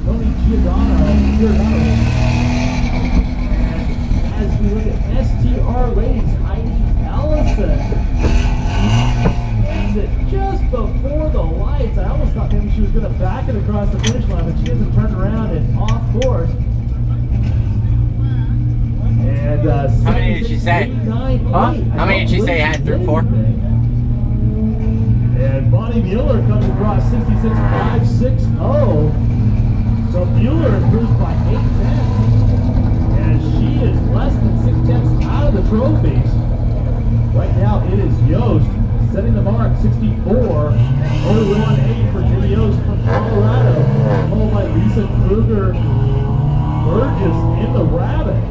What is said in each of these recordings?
Giordano. And as we look at STR ladies, Heidi Ellison ends it just before the lights. I almost thought maybe she was going to back it across the finish line, but she doesn't turn around and off course. And how many did she say? Huh? How many did she say had through 4? And Bonnie Mueller comes across 66.560. So Mueller improves by 8 tenths. And she is less than 6 tenths out of the trophies. Right now it is Yost setting the mark, 64. 018 for Jimmy Yost from Colorado. Followed by Lisa Kruger Burgess in the Rabbit.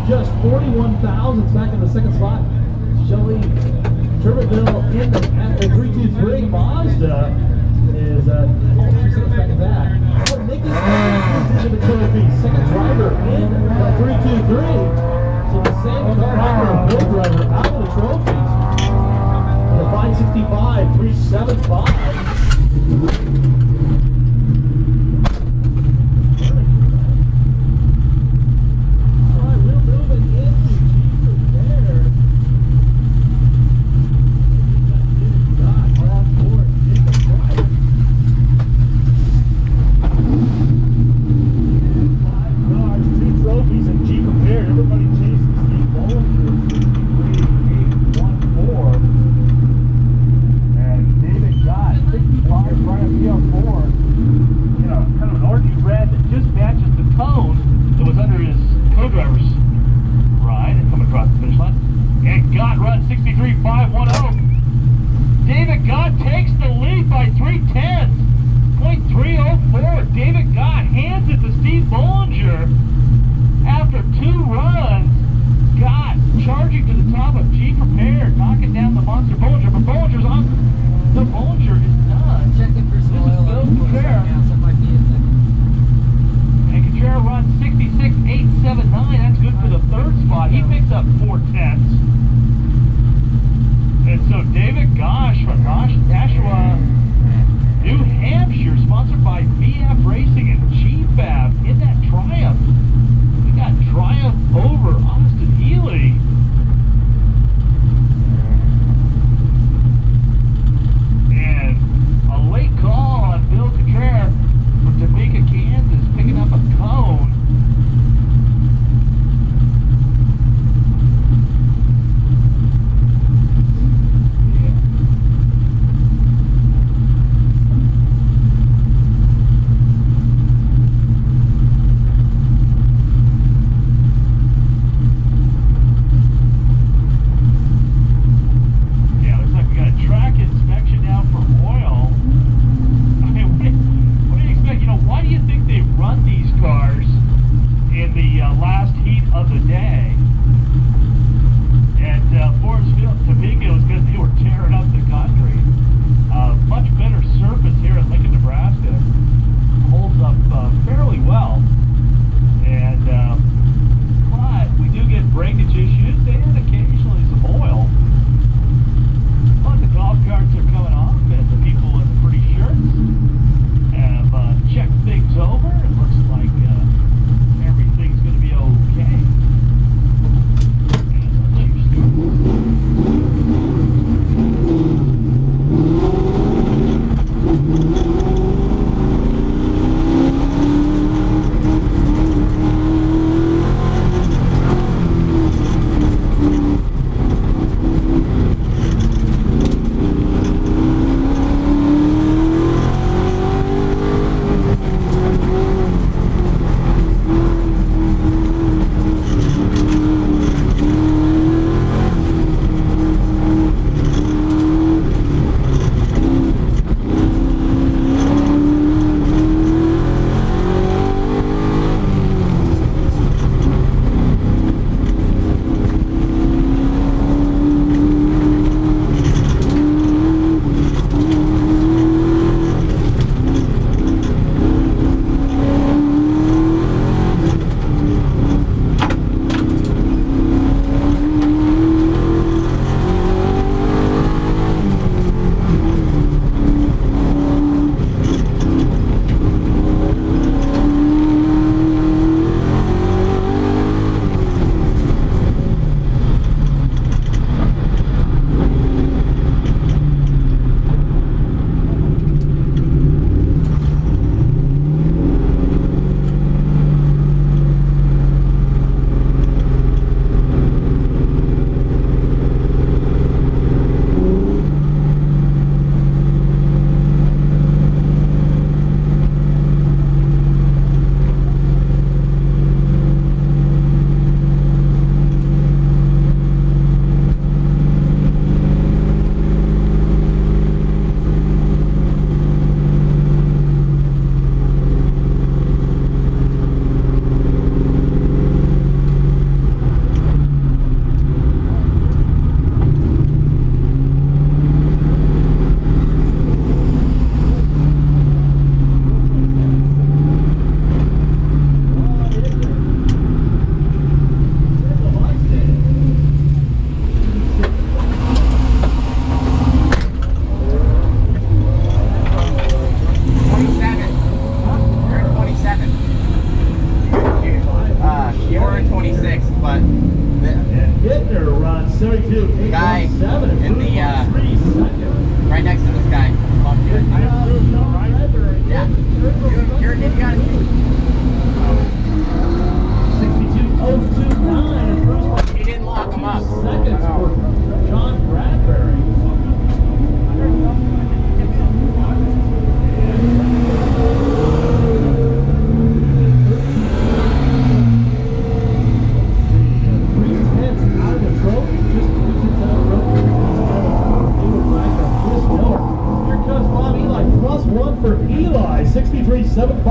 Just 41 thousandths back in the second spot. Shelly Turbeville in the 323. Mazda is 2 seconds back at that. Oh, Nikki into the trophy. Second driver in the 323. So the same car after a Bill driver out of the trophies. For the 565, 375.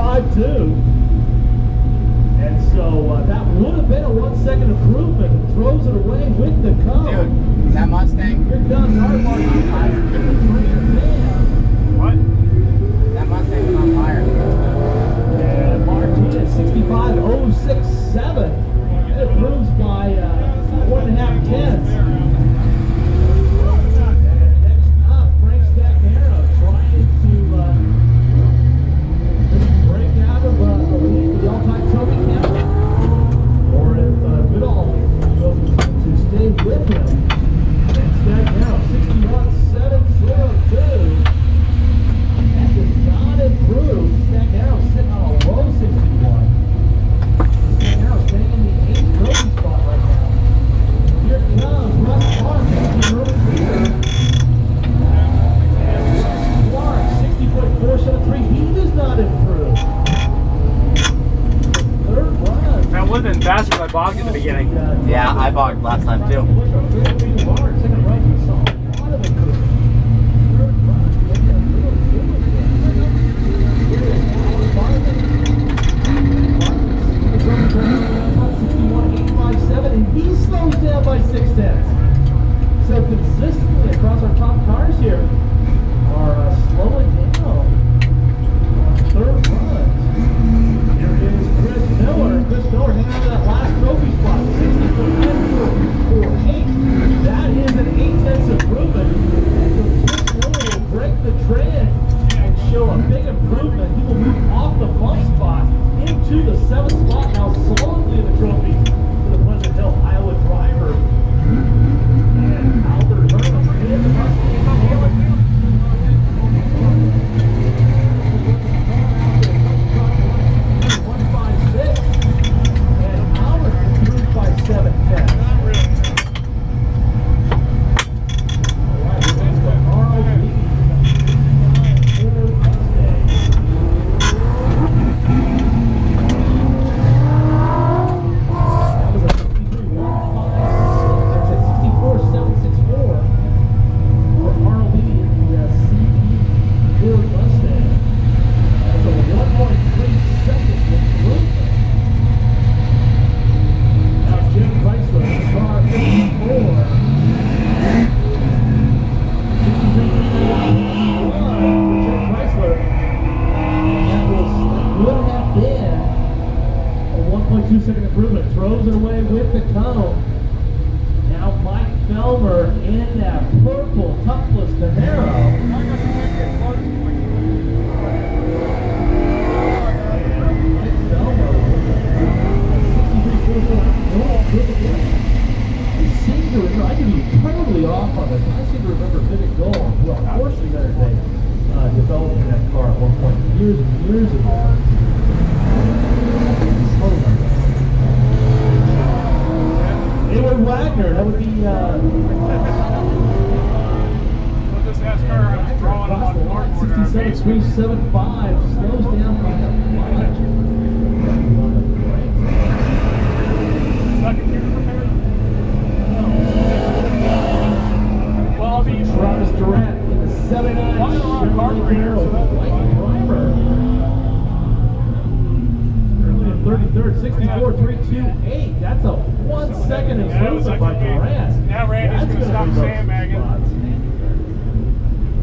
62.52. And so that would have been a 1 second improvement. Throws it away with the cone. Dude, that Mustang. Here comes our fire. What? That Mustang was on fire. And Martinez 65.067. It improves by 1.5 tenths. With him, and Stagnaro 61.702. That does not improve. Stagnaro sitting on a low 61. Stagnaro staying in the 8th trophy spot right now. Here comes Russ Clark, and Clark 60.473. He does not improve. Third run. That would have been faster if I bogged in the beginning. Yeah, I bogged last time too. And he slows down by 6 tenths. So consistently across our top cars here are slowing down. Third runs. Here is Chris Miller. Chris Miller hanging on to that last trophy spot. 60.948. That is an 8 tenths improvement. So Chris Miller will break the trend and show a big improvement. He will move off the bump spot into the 7th spot now solidly in the trophy for the Pleasant Hill Iowa driver. And Albert Herman in the Mustang. That would be 67.375 slows down by a bunch. Well, I mean, Travis Durant in the 79 Chevrolet Camaro white primer. Early in 33rd, 64.328. That's a 1 second improvement by Durant. Now Randy's going to stop sandbagging.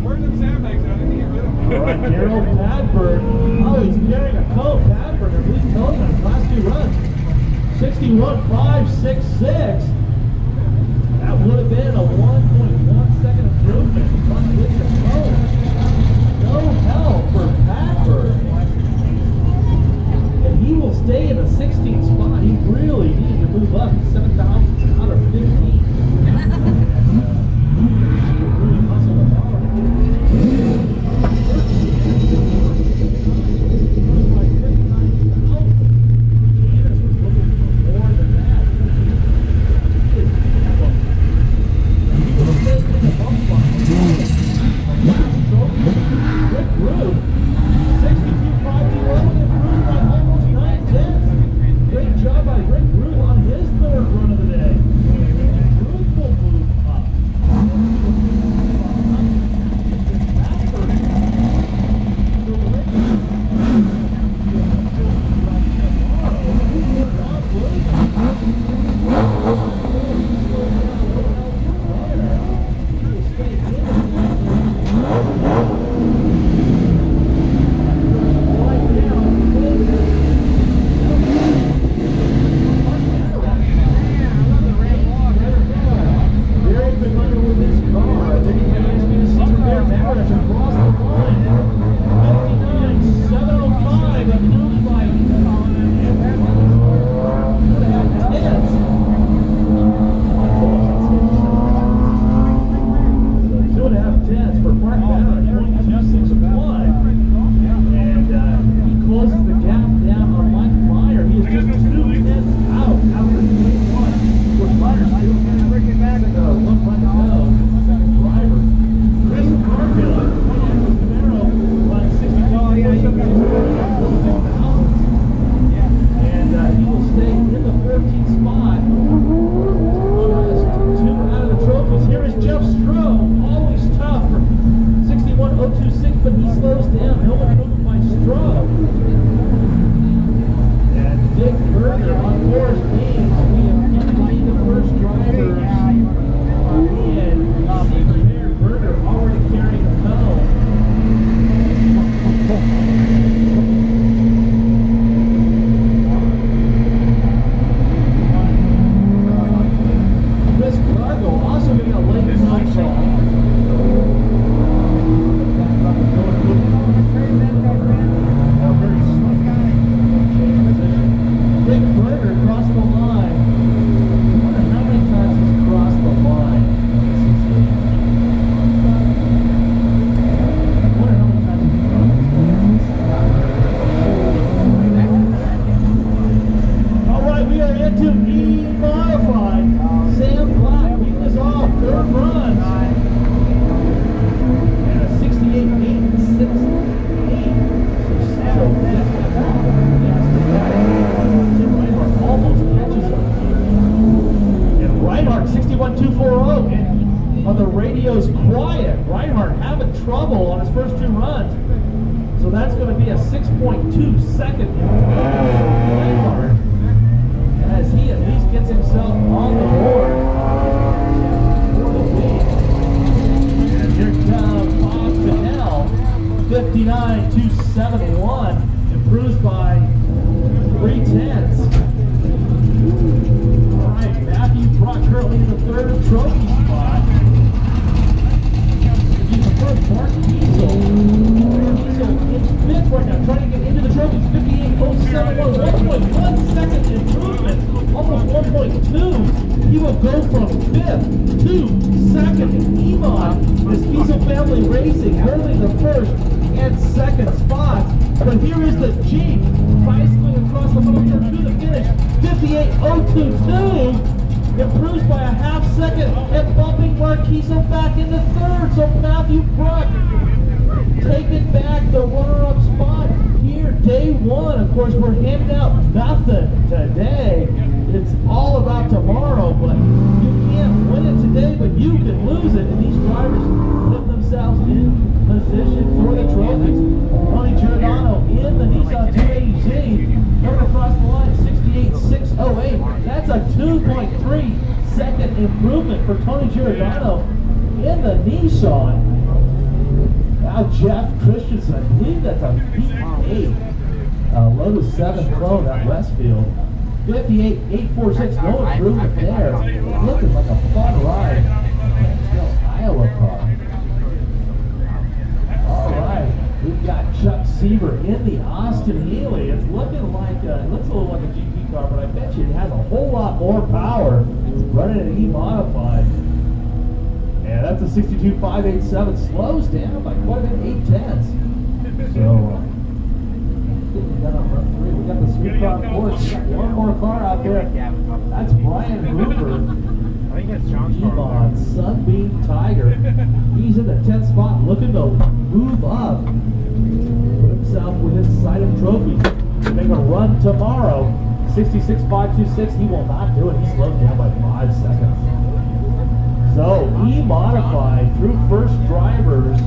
Where's them sandbags? I didn't get rid of them. All right, Gerald Padford. Oh, he's carrying a coat. Padford, at least telling on his last 2 runs. 61.566. That would have been a 1.1 second improvement. But with the coat, no help for Padford. And he will stay in the 16th spot. He really needs to move up. 7,000 out of 15. Great job. 2-second landmark as he at least gets himself on the board for the week. And here comes Bob Cannell, 59.271, improves by 3/10. All right, Matthew Brock currently in the third trophy spot. He's the first Mark Diesel. Diesel in fifth right now, trying to get into the trophies. 58.071, 1.1 second improvement, almost 1.2. He will go from fifth to second. Iman, this Diesel family racing, holding the first and second spots. But here is the Jeep, bicycling across the middle turn to the finish. 58.022. Improves by a half second and bumping Marquiso back into third. So Matthew Brock taking back the runner-up spot here, day one. Of course, we're handing out nothing today. It's all about tomorrow, but you can't win it today, but you can lose it. And these drivers put themselves in position for the trophies. Tony Giordano in the Nissan 280Z. Coming across the line, 68.608. That's a 2.3 second improvement for Tony Giordano in the Nissan. Now Jeff Christensen, I believe that's a P8. Lotus 7 clone at Westfield. 58.846, no improvement there. Looking like a fun ride. Still Iowa car. All right, we've got Chuck Sieber in the Austin Healey. It's looking like, it looks a little like a GT car, but I bet you it has a whole lot more power running an E-modified. And that's a 62.587, slows down by quite a bit, 8/10. So, getting done on run 3. We got the sweet car course. We got one more car out there. That's Brian Hoover. I think that's John's car. Iman, Sunbeam Tiger. He's in the 10th spot, looking to move up. Put himself within sight of trophies. Make a run tomorrow. 66.526. He will not do it. He slowed down by 5 seconds. So, E-modified through first drivers.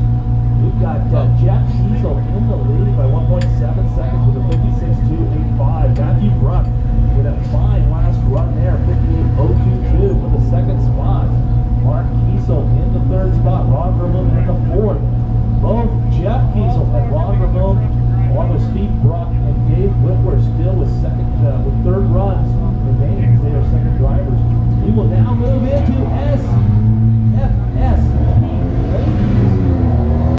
We've got Jeff Diesel in the lead by 1.7 seconds with a 56.285. Matthew Bruck with a fine last run there, 58.022 for the second spot. Mark Kiesel in the third spot. Ron Vermoen in the fourth. Both Jeff Kiesel and Ron Vermoen, along with Steve Bruck and Dave Whitwer, still with third runs remaining. They are second drivers. We will now move into S.